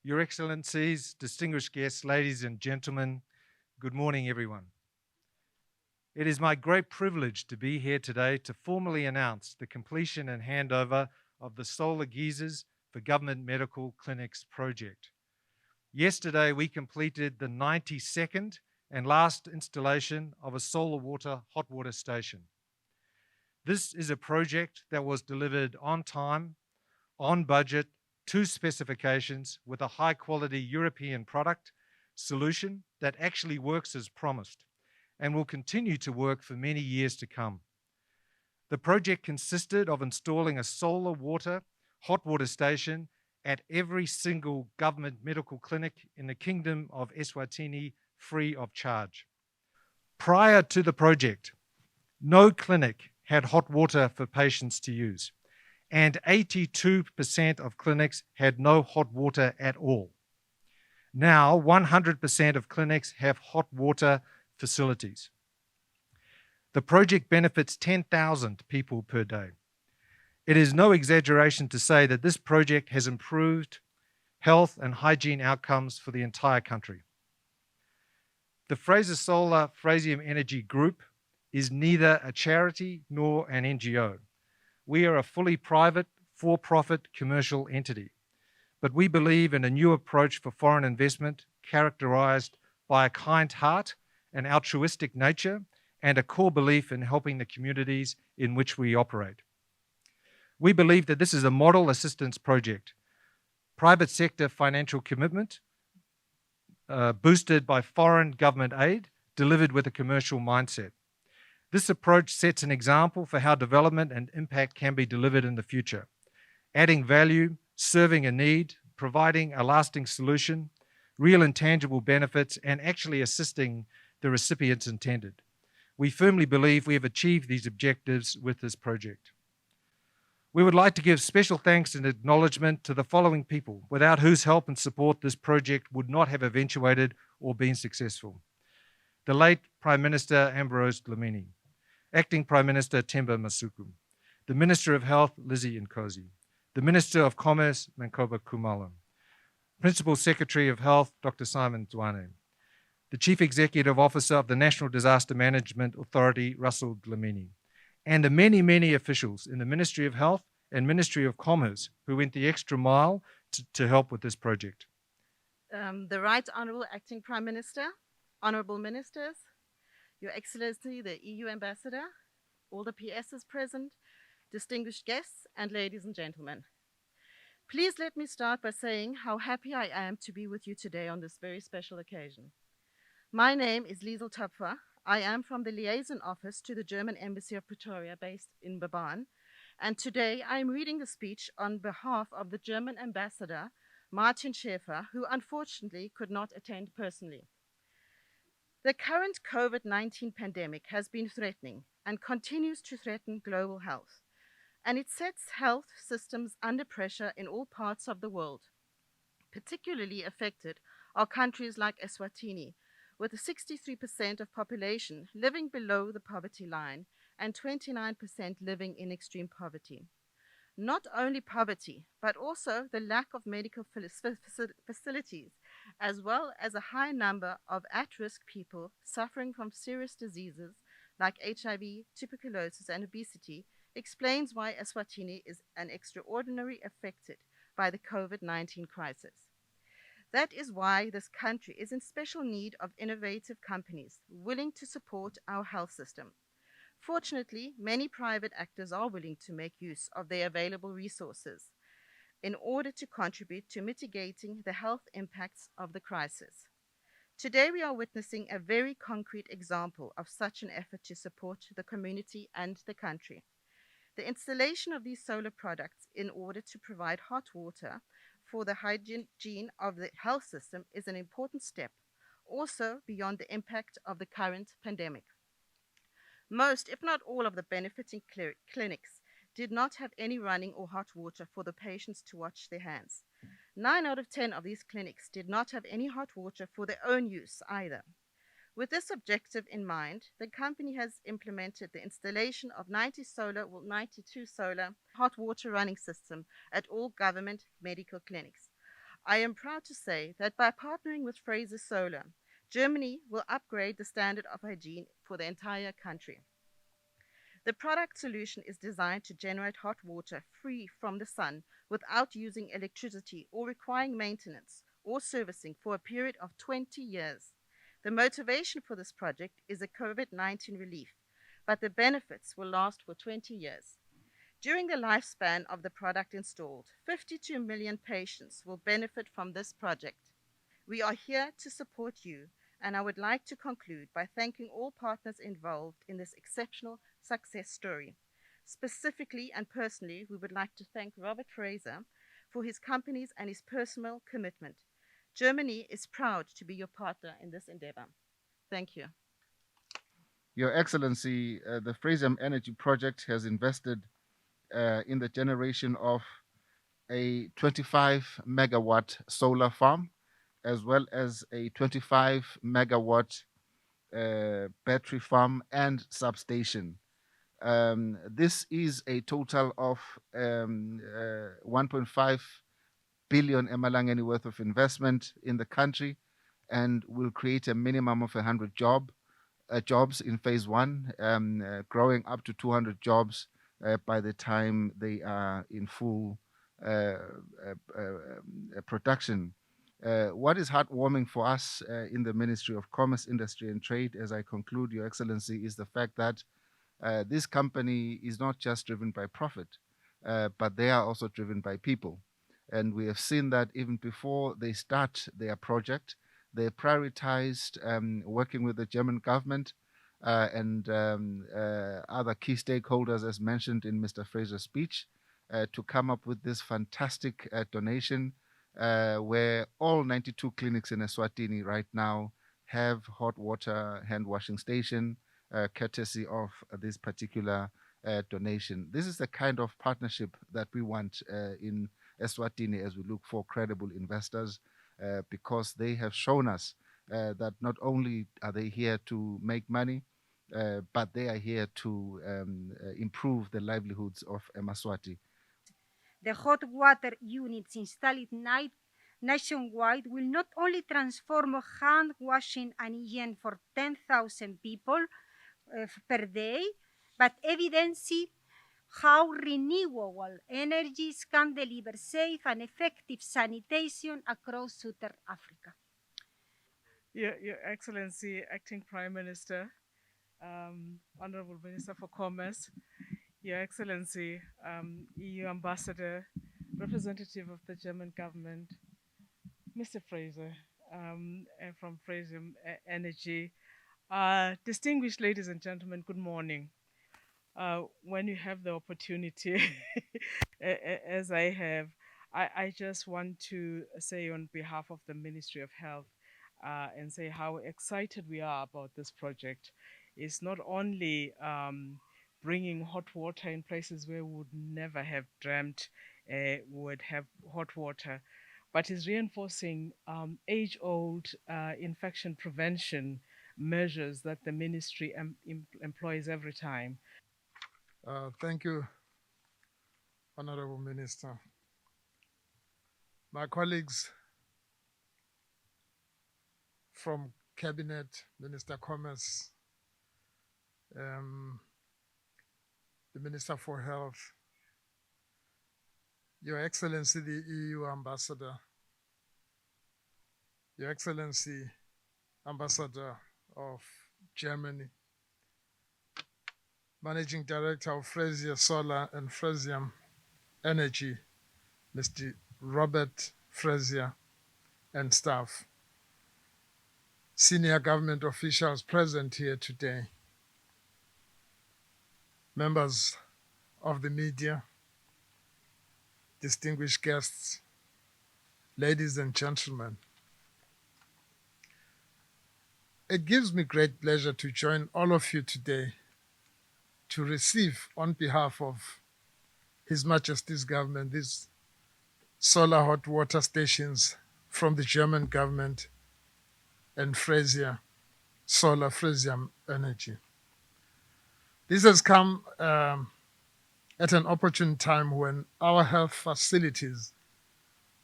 Your Excellencies, distinguished guests, ladies and gentlemen, good morning, everyone. It is my great privilege to be here today to formally announce the completion and handover of the solar geysers for Government Medical Clinics project. Yesterday, we completed the 92nd and last installation of a solar water hot water station. This is a project that was delivered on time, on budget, to specifications, with a high quality European product solution that actually works as promised and will continue to work for many years to come. The project consisted of installing a solar water hot water station at every single government medical clinic in the Kingdom of Eswatini, free of charge. Prior to the project, no clinic had hot water for patients to use, and 82% of clinics had no hot water at all. Now, 100% of clinics have hot water facilities. The project benefits 10,000 people per day. It is no exaggeration to say that this project has improved health and hygiene outcomes for the entire country. The Frazer Solar Frazium Energy Group is neither a charity nor an NGO. We are a fully private, for-profit commercial entity, but we believe in a new approach for foreign investment characterized by a kind heart, an altruistic nature, and a core belief in helping the communities in which we operate. We believe that this is a model assistance project, private sector financial commitment, boosted by foreign government aid, delivered with a commercial mindset. This approach sets an example for how development and impact can be delivered in the future, adding value, serving a need, providing a lasting solution, real and tangible benefits, and actually assisting the recipients intended. We firmly believe we have achieved these objectives with this project. We would like to give special thanks and acknowledgement to the following people, without whose help and support this project would not have eventuated or been successful. The late Prime Minister Ambrose Dlamini, Acting Prime Minister Themba Masuku, the Minister of Health Lizzie Nkosi, the Minister of Commerce Hon.Manqoba Khumalo, Principal Secretary of Health Dr. Simon Dwane, the Chief Executive Officer of the National Disaster Management Authority Russell Dlamini, and the many, many officials in the Ministry of Health and Ministry of Commerce who went the extra mile to help with this project. The Right Honourable Acting Prime Minister, Honourable Ministers, Your Excellency the EU Ambassador, all the PSs present, distinguished guests, and ladies and gentlemen. Please let me start by saying how happy I am to be with you today on this very special occasion. My name is Liesel Toepfer. I am from the Liason office to the German Embassy of Pretoria based in Themba N, and today I am reading the speech on behalf of the German Ambassador, Martin Schäfer, who unfortunately could not attend personally. The current COVID-19 pandemic has been threatening and continues to threaten global health, and it sets health systems under pressure in all parts of the world. Particularly affected are countries like Eswatini, with 63% of population living below the poverty line and 29% living in extreme poverty. Not only poverty, but also the lack of medical facilities, as well as a high number of at-risk people suffering from serious diseases like HIV, tuberculosis, and obesity, explains why Eswatini is an extraordinarily affected by the COVID-19 crisis. That is why this country is in special need of innovative companies willing to support our health system. Fortunately, many private actors are willing to make use of their available resources in order to contribute to mitigating the health impacts of the crisis. Today, we are witnessing a very concrete example of such an effort to support the community and the country. The installation of these solar products in order to provide hot water for the hygiene of the health system is an important step, also beyond the impact of the current pandemic. Most, if not all, of the benefiting clinics did not have any running or hot water for the patients to wash their hands. 9 out of 10 of these clinics did not have any hot water for their own use either. With this objective in mind, the company has implemented the installation of 92 solar hot water running system at all government medical clinics. I am proud to say that by partnering with Frazer Solar, Germany will upgrade the standard of hygiene for the entire country. The product solution is designed to generate hot water free from the sun without using electricity or requiring maintenance or servicing for a period of 20 years. The motivation for this project is a COVID-19 relief, but the benefits will last for 20 years. During the lifespan of the product installed, 52 million patients will benefit from this project. We are here to support you, and I would like to conclude by thanking all partners involved in this exceptional success story. Specifically and personally, we would like to thank Robert Frazer for his company's and his personal commitment. Germany is proud to be your partner in this endeavor. Thank you. Your Excellency, the Frazium Energy project has invested in the generation of a 25 megawatt solar farm, as well as a 25 megawatt battery farm and substation. This is a total of 1.5 billion emalangeni worth of investment in the country, and will create a minimum of 100 jobs in phase one, growing up to 200 jobs by the time they are in full production. What is heartwarming for us in the Ministry of Commerce, Industry and Trade, as I conclude, Your Excellency, is the fact that this company is not just driven by profit, but they are also driven by people. And we have seen that even before they start their project, they prioritized working with the German government and other key stakeholders, as mentioned in Mr. Frazer's speech, to come up with this fantastic donation where all 92 clinics in Eswatini right now have hot water hand washing station, courtesy of this particular donation. This is the kind of partnership that we want in Eswatini as we look for credible investors, because they have shown us that not only are they here to make money, but they are here to improve the livelihoods of Emaswati. The hot water units installed nationwide will not only transform hand washing and hygiene for 10,000 people per day, but evidence how renewable energies can deliver safe and effective sanitation across Southern Africa. Your Excellency, Acting Prime Minister, Honorable Minister for Commerce, Your Excellency, EU Ambassador, representative of the German government, Mr. Frazer, from Frazium Energy, distinguished ladies and gentlemen, good morning. When you have the opportunity, as I have, I just want to say on behalf of the Ministry of Health and say how excited we are about this project. It's not only bringing hot water in places where we would never have dreamt would have hot water, but is reinforcing age-old infection prevention measures that the ministry employs every time. Thank you, Honorable Minister. My colleagues from Cabinet, Minister Commerce, the Minister for Health, Your Excellency, the EU Ambassador, Your Excellency, Ambassador of Germany, Managing Director of Frazier Solar and Frazium Energy, Mr. Robert Frazer and staff, senior government officials present here today, members of the media, distinguished guests, ladies and gentlemen. It gives me great pleasure to join all of you today to receive on behalf of His Majesty's government these solar hot water stations from the German government and Frazier Solar Frazium Energy. This has come at an opportune time when our health facilities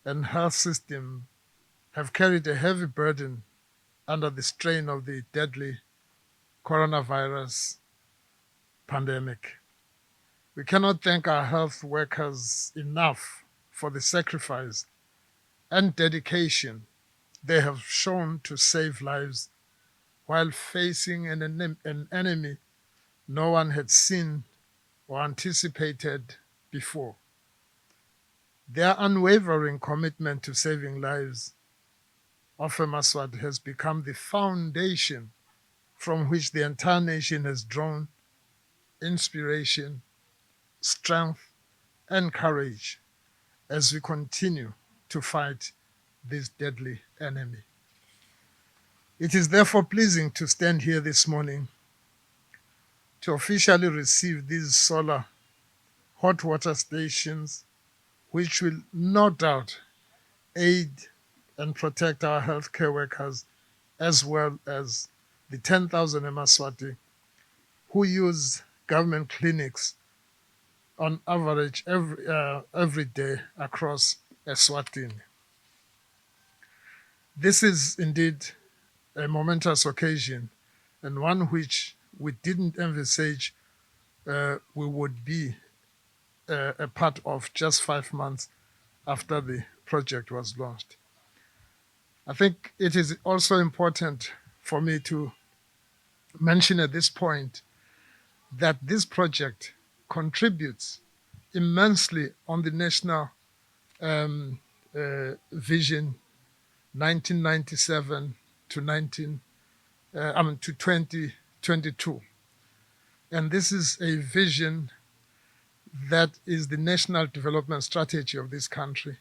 and health system have carried a heavy burden under the strain of the deadly coronavirus pandemic. We cannot thank our health workers enough for the sacrifice and dedication they have shown to save lives while facing an enemy no one had seen or anticipated before. Their unwavering commitment to saving lives of Emaswat has become the foundation from which the entire nation has drawn inspiration, strength, and courage as we continue to fight this deadly enemy. It is therefore pleasing to stand here this morning to officially receive these solar hot water stations, which will no doubt aid and protect our healthcare workers as well as the 10,000 Emaswati who use government clinics on average every day across Eswatini. This is indeed a momentous occasion and one which we didn't envisage we would be a part of just 5 months after the project was launched. I think it is also important for me to mention at this point that this project contributes immensely on the national vision 1997 to 2022. And this is a vision that is the national development strategy of this country.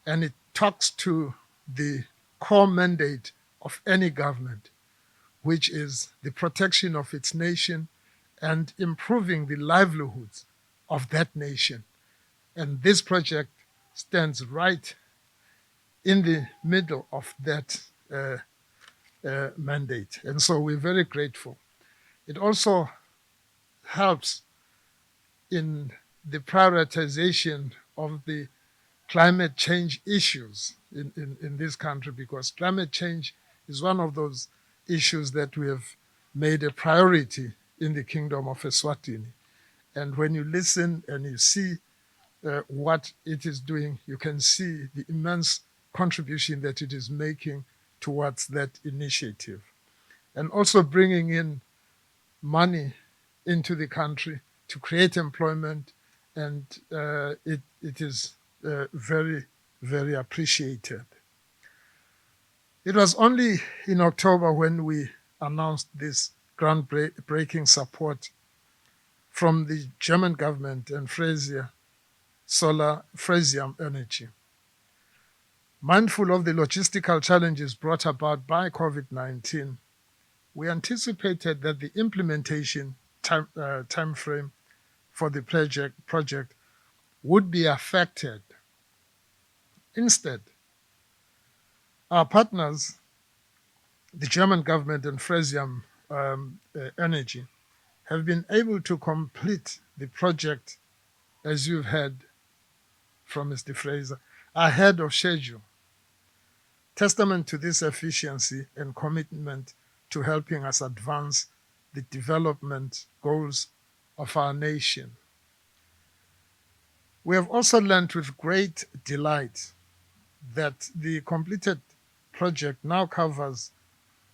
And it talks to the core mandate of any government, which is the protection of its nation and improving the livelihoods of that nation. And this project stands right in the middle of that mandate. And so we're very grateful. It also helps in the prioritization of the climate change issues in this country, because climate change is one of those issues that we have made a priority in the Kingdom of Eswatini. And when you listen and you see what it is doing, you can see the immense contribution that it is making towards that initiative. And also bringing in money into the country to create employment, and it is very, very appreciated. It was only in October when we announced this groundbreaking support from the German government and Frazium Energy. Mindful of the logistical challenges brought about by COVID-19, we anticipated that the implementation time frame for the project would be affected. Instead, our partners, the German government and Frazium Energy, have been able to complete the project, as you've heard from Mr. Frazer, ahead of schedule. Testament to this efficiency and commitment to helping us advance the development goals of our nation. We have also learned with great delight that the completed project now covers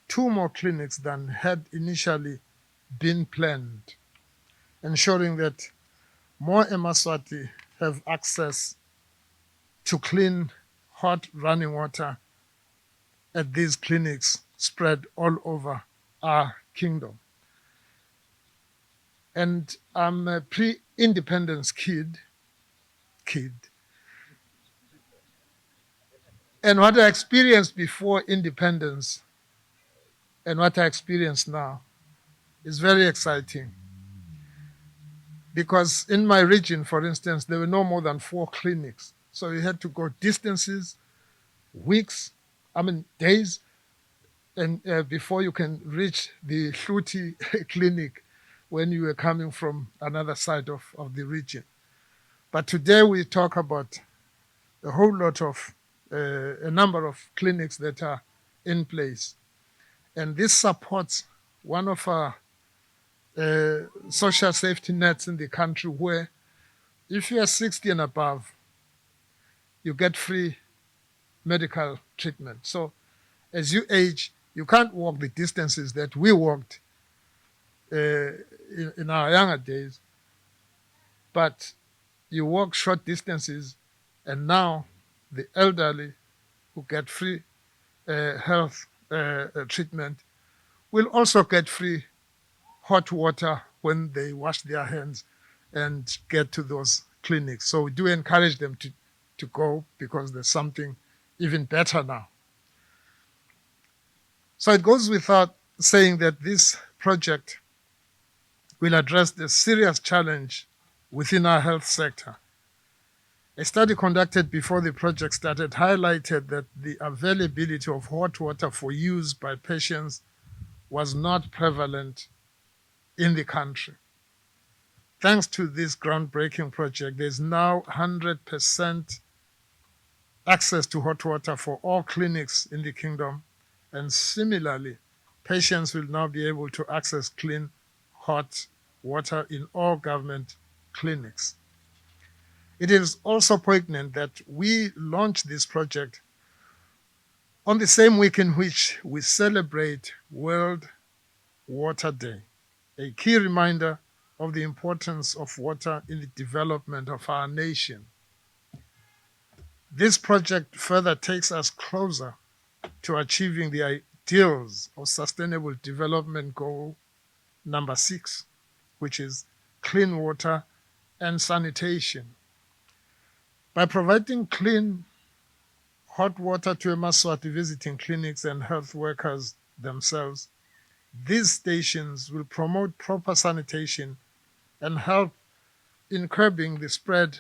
2 more clinics than had initially been planned, ensuring that more Emaswati have access to clean, hot running water at these clinics spread all over our kingdom. And I'm a pre-independence kid. And what I experienced before independence and what I experience now is very exciting. Because in my region, for instance, there were no more than 4 clinics. So you had to go distances, weeks, days, and before you can reach the Hluti clinic when you were coming from another side of the region. But today we talk about a whole lot of, a number of clinics that are in place. And this supports one of our social safety nets in the country where if you are 60 and above, you get free medical treatment. So as you age, you can't walk the distances that we walked in our younger days, but you walk short distances, and now the elderly who get free health treatment will also get free hot water when they wash their hands and get to those clinics. So we do encourage them to go because there's something even better now. So it goes without saying that this project will address the serious challenge within our health sector. A study conducted before the project started highlighted that the availability of hot water for use by patients was not prevalent in the country. Thanks to this groundbreaking project, there's now 100% access to hot water for all clinics in the kingdom, and similarly, patients will now be able to access clean, hot water in all government clinics. It is also poignant that we launched this project on the same week in which we celebrate World Water Day, a key reminder of the importance of water in the development of our nation. This project further takes us closer to achieving the ideals of Sustainable Development Goal number 6, which is clean water and sanitation. By providing clean, hot water to Eswatini visiting clinics and health workers themselves, these stations will promote proper sanitation and help in curbing the spread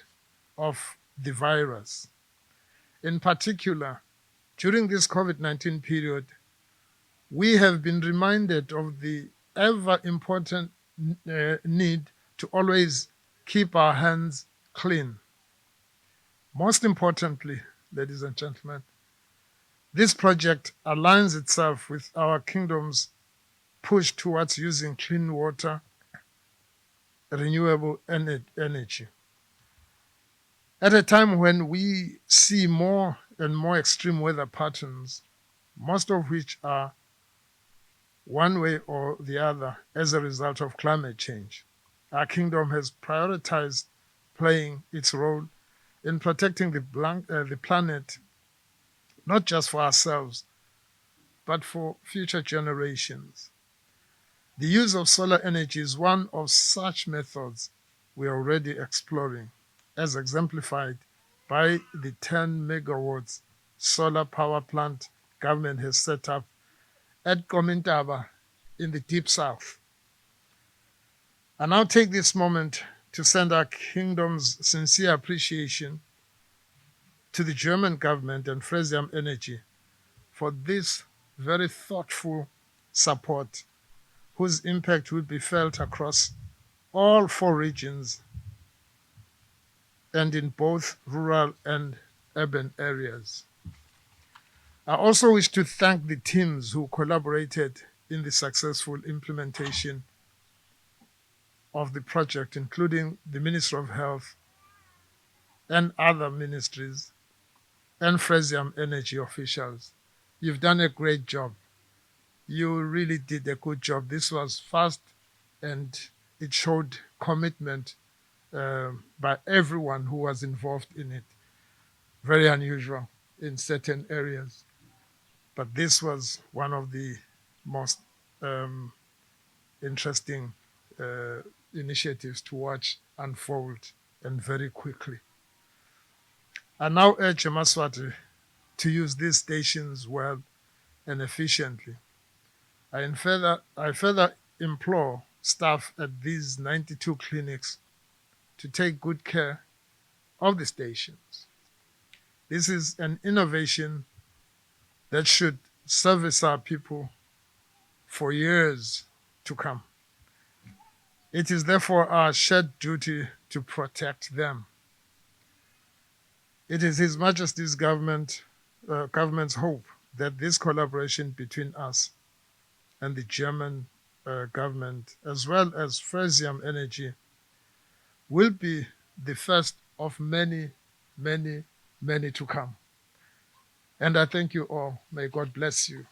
of the virus. In particular, during this COVID-19 period, we have been reminded of the ever important need to always keep our hands clean. Most importantly, ladies and gentlemen, this project aligns itself with our kingdom's push towards using clean water, renewable energy. At a time when we see more and more extreme weather patterns, most of which are one way or the other as a result of climate change, our kingdom has prioritized playing its role in protecting the planet, not just for ourselves, but for future generations. The use of solar energy is one of such methods we are already exploring, as exemplified by the 10 megawatts solar power plant government has set up at Komintaba in the Deep South. I now take this moment to send our kingdom's sincere appreciation to the German government and Frazium Energy for this very thoughtful support whose impact will be felt across all 4 regions and in both rural and urban areas. I also wish to thank the teams who collaborated in the successful implementation of the project, including the Ministry of Health and other ministries and Frazium Energy officials. You've done a great job. You really did a good job. This was fast and it showed commitment by everyone who was involved in it. Very unusual in certain areas. But this was one of the most interesting initiatives to watch unfold, and very quickly. I now urge Eswatini to use these stations well and efficiently. I further implore staff at these 92 clinics to take good care of the stations. This is an innovation that should service our people for years to come. It is therefore our shared duty to protect them. It is His Majesty's government's hope that this collaboration between us and the German government, as well as Frazium Energy, will be the first of many, many, many to come. And I thank you all. May God bless you.